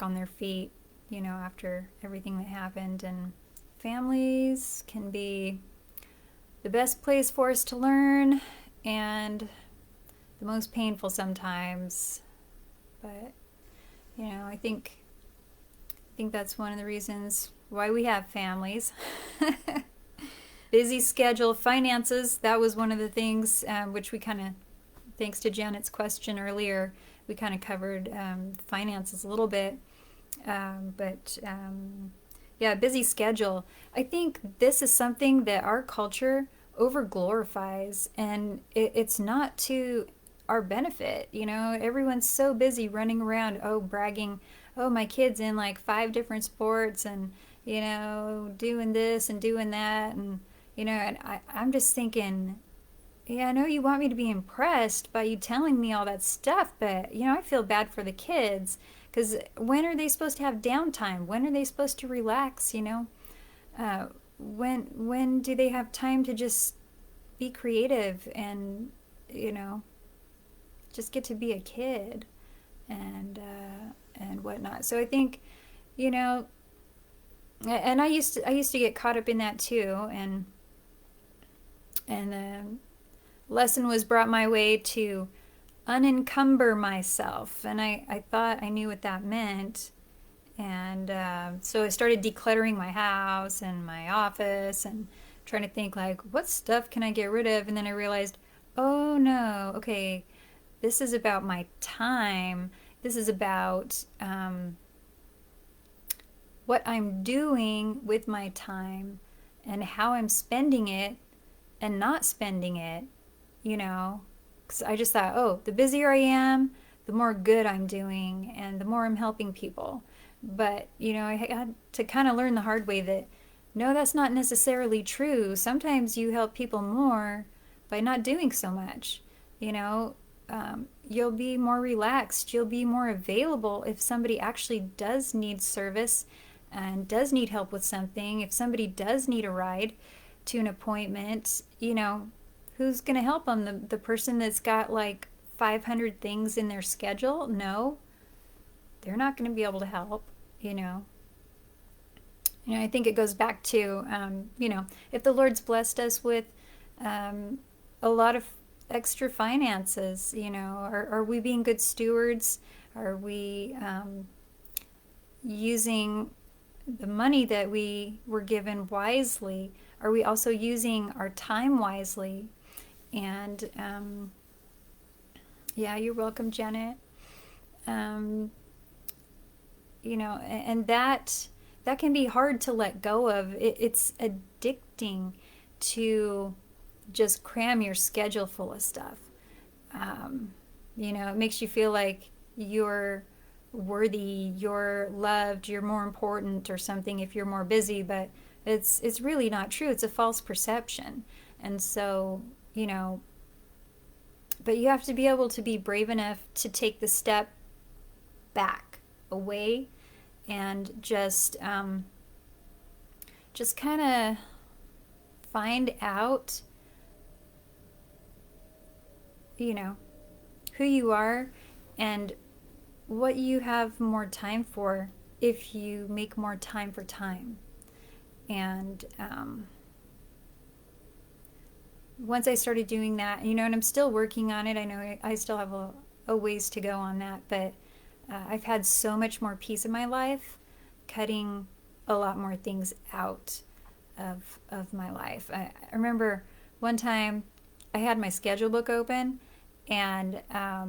on their feet, after everything that happened. And families can be the best place for us to learn and the most painful sometimes. But, I think that's one of the reasons why we have families. Busy schedule, finances, that was one of the things which we kind of, thanks to Janet's question earlier, we kind of covered finances a little bit. Yeah, busy schedule. I think this is something that our culture over glorifies, and it's not to our benefit. Everyone's so busy running around, bragging, my kid's in like 5 different sports and, doing this and doing that. And I'm just thinking, yeah, I know you want me to be impressed by you telling me all that stuff, but, I feel bad for the kids because when are they supposed to have downtime? When are they supposed to relax, when do they have time to just be creative and, just get to be a kid and whatnot. So I think, and I used to get caught up in that too, and the lesson was brought my way to unencumber myself, and I thought I knew what that meant. And so I started decluttering my house and my office and trying to think like, what stuff can I get rid of? And then I realized, oh no, okay, this is about my time. This is about what I'm doing with my time and how I'm spending it and not spending it, Because I just thought, the busier I am, the more good I'm doing and the more I'm helping people. But, I had to kind of learn the hard way that no, that's not necessarily true. Sometimes you help people more by not doing so much. You'll be more relaxed. You'll be more available if somebody actually does need service and does need help with something. If somebody does need a ride to an appointment, who's going to help them? The person that's got like 500 things in their schedule? No, they're not going to be able to help, I think it goes back to, if the Lord's blessed us with a lot of extra finances, are we being good stewards? Are we using the money that we were given wisely? Are we also using our time wisely? And yeah, you're welcome, Janet. And that can be hard to let go of. It's addicting to just cram your schedule full of stuff. It makes you feel like you're worthy, you're loved, you're more important or something if you're more busy, but it's really not true. It's a false perception. And so, but you have to be able to be brave enough to take the step back, away, and just kind of find out, who you are and what you have more time for if you make more time for time. And once I started doing that, and I'm still working on it. I know I still have a ways to go on that, but I've had so much more peace in my life, cutting a lot more things out of my life. I remember one time I had my schedule book open, and I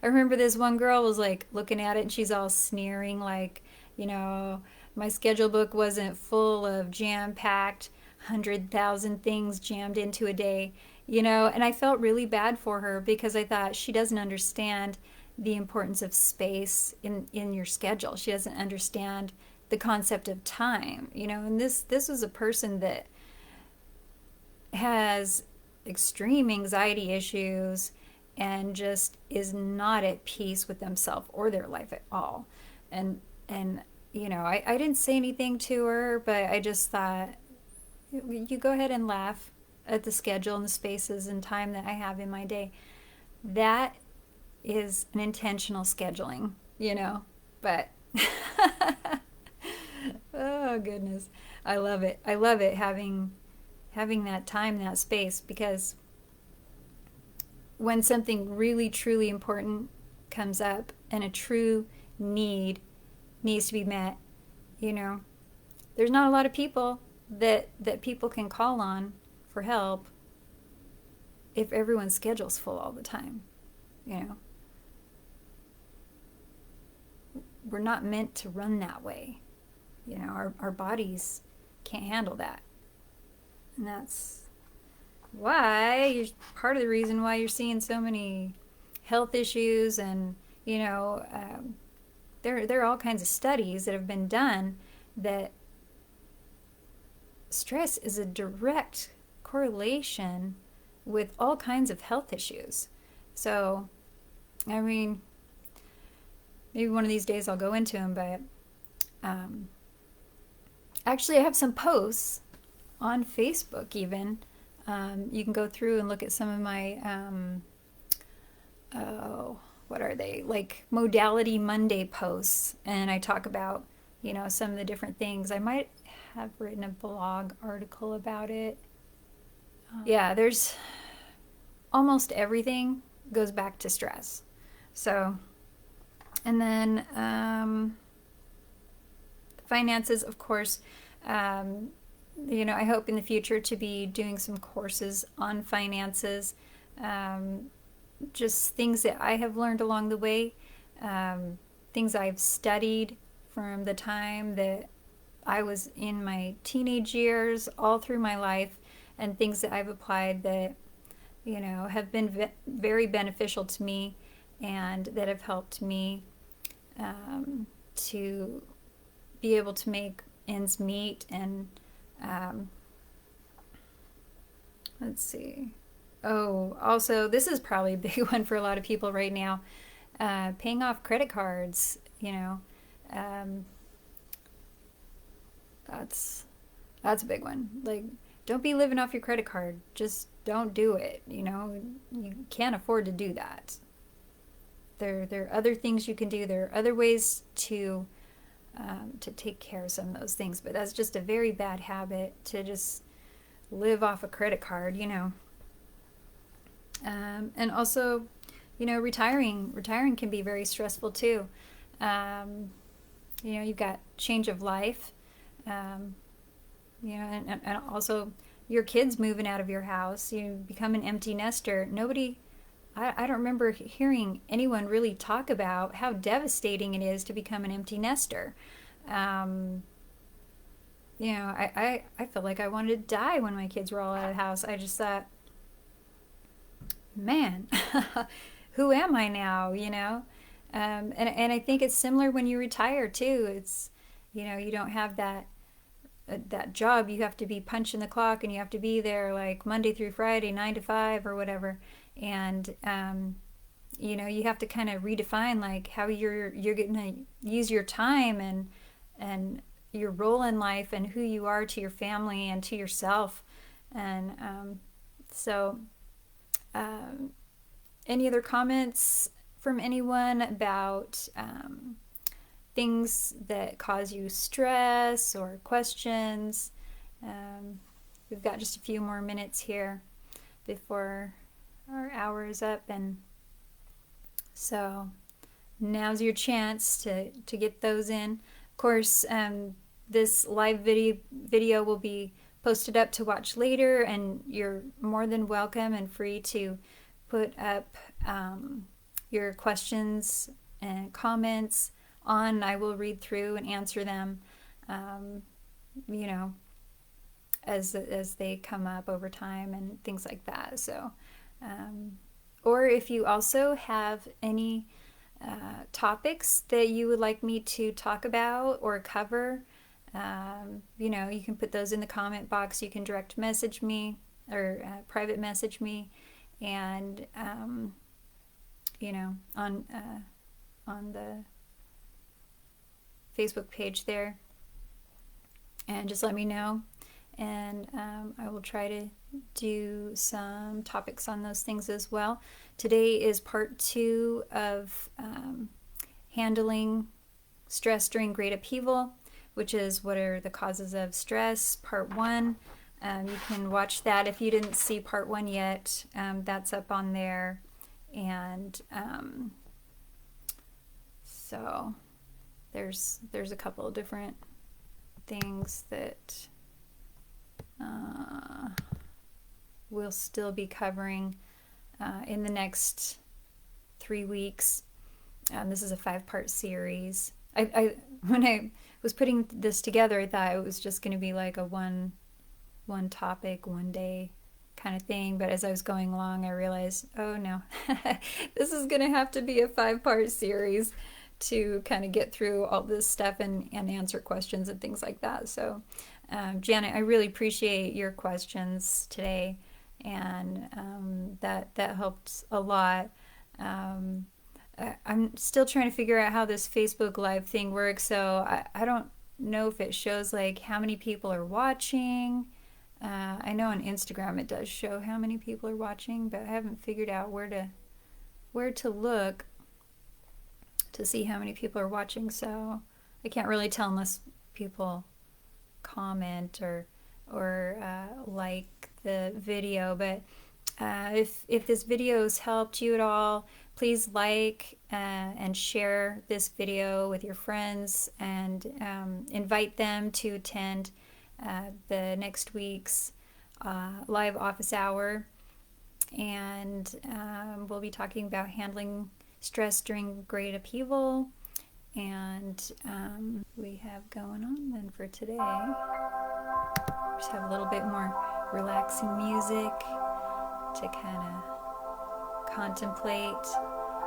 remember this one girl was like looking at it and she's all sneering like, my schedule book wasn't full of jam-packed 100,000 things jammed into a day, and I felt really bad for her because I thought she doesn't understand the importance of space in your schedule. She doesn't understand the concept of time, and this was a person that has extreme anxiety issues and just is not at peace with themselves or their life at all. And I didn't say anything to her, but I just thought, you go ahead and laugh at the schedule and the spaces and time that I have in my day. That is an intentional scheduling, but oh goodness, I love it. I love it having that time, that space, because when something really truly important comes up and a true need needs to be met, you know, there's not a lot of people that people can call on for help if everyone's schedule's full all the time. You know, we're not meant to run that way. Our bodies can't handle that. And that's part of the reason why you're seeing so many health issues. And, there are all kinds of studies that have been done that stress is a direct correlation with all kinds of health issues. So, I mean, maybe one of these days I'll go into them, but actually I have some posts on Facebook even. You can go through and look at some of my, what are they? Like Modality Monday posts. And I talk about, some of the different things. I might have written a blog article about it. Yeah, there's almost everything goes back to stress. So, and then finances, of course. I hope in the future to be doing some courses on finances, just things that I have learned along the way, things I've studied from the time that I was in my teenage years all through my life, and things that I've applied that, have been very beneficial to me and that have helped me to be able to make ends meet. And let's see. Oh, also, this is probably a big one for a lot of people right now. Paying off credit cards, that's a big one. Like, don't be living off your credit card. Just don't do it. You can't afford to do that. There are other things you can do. There are other ways to take care of some of those things. But that's just a very bad habit, to just live off a credit card. And also, retiring can be very stressful too. You've got change of life, and also your kids moving out of your house. You become an empty nester. I don't remember hearing anyone really talk about how devastating it is to become an empty nester. I felt like I wanted to die when my kids were all out of the house. I just thought, man, who am I now? And I think it's similar when you retire too. It's, you don't have that job. You have to be punching the clock, and you have to be there like Monday through Friday, 9 to 5 or whatever. And you have to kind of redefine like how you're going to use your time and your role in life, and who you are to your family and to yourself. And so any other comments from anyone about things that cause you stress or questions? We've got just a few more minutes here before our hour is up, and so now's your chance to get those in. Of course, this live video will be posted up to watch later, and you're more than welcome and free to put up your questions and comments on. I will read through and answer them, as they come up over time and things like that. So, or if you also have any topics that you would like me to talk about or cover, you can put those in the comment box. You can direct message me or private message me, and on the Facebook page there, and just let me know, and I will try to do some topics on those things as well. Today is part 2 of handling stress during great upheaval, which is what are the causes of stress, part 1. You can watch that if you didn't see part 1 yet. That's up on there. And so there's a couple of different things that we'll still be covering in the next 3 weeks. This is a 5-part series. When I was putting this together, I thought it was just going to be like a one topic, one day kind of thing. But as I was going along, I realized, oh no, this is going to have to be a 5-part series to kind of get through all this stuff and answer questions and things like that. So, Janet, I really appreciate your questions today, and that helped a lot. I'm still trying to figure out how this Facebook Live thing works, so I don't know if it shows like how many people are watching. I know on Instagram it does show how many people are watching, but I haven't figured out where to look to see how many people are watching, so I can't really tell unless people comment or like the video. But if this video has helped you at all, please like and share this video with your friends, and invite them to attend the next week's live office hour. And we'll be talking about handling stress during great upheaval. And we have going on then for today. Just have a little bit more relaxing music to kind of contemplate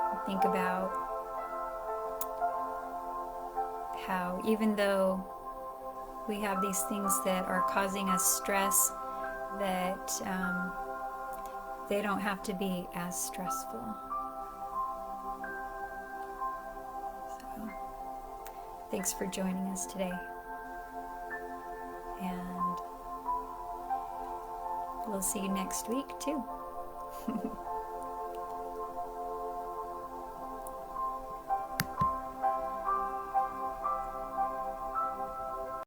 and think about how even though we have these things that are causing us stress, that they don't have to be as stressful. So, thanks for joining us today. And we'll see you next week too.